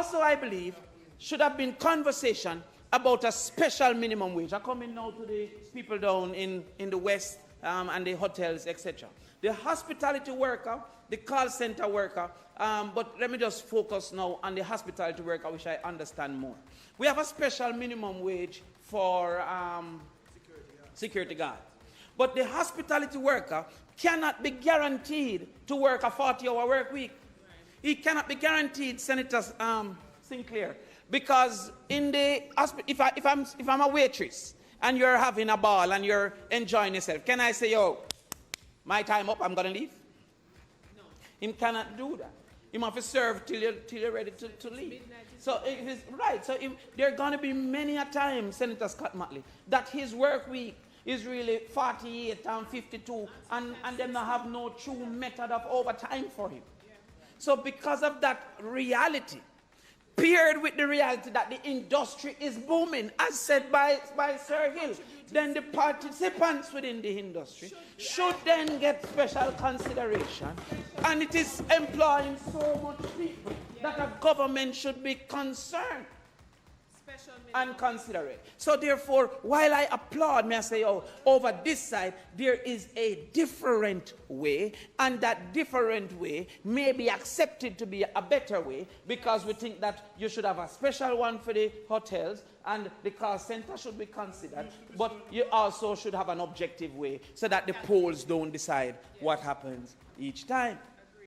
also, I believe, should have been conversation about a special minimum wage. I'm coming now to the people down in the West and the hotels, etc. The hospitality worker, the call center worker, but let me just focus now on the hospitality worker, which I understand more. We have a special minimum wage for security guard. But the hospitality worker cannot be guaranteed to work a 40-hour work week. He cannot be guaranteed, Senator Sinclair, because in the if I'm a waitress and you're having a ball and you're enjoying yourself, can I say, yo, my time up, I'm gonna leave? No. He cannot do that. You have to serve till you're ready to leave. So right. So there are gonna be many a time, Senator Scott Matley, that his work week is really 48 and 52, and them not have no true method of overtime for him. So because of that reality, paired with the reality that the industry is booming, as said by Sir Hill, then the participants within the industry should then get special consideration. And it is employing so much people that a government should be concerned and considerate. So therefore, while I applaud, may I say, oh, over this side, there is a different way, and that different way may be accepted to be a better way, because we think that you should have a special one for the hotels, and the call center should be considered, but you also should have an objective way, so that the polls don't decide what happens each time.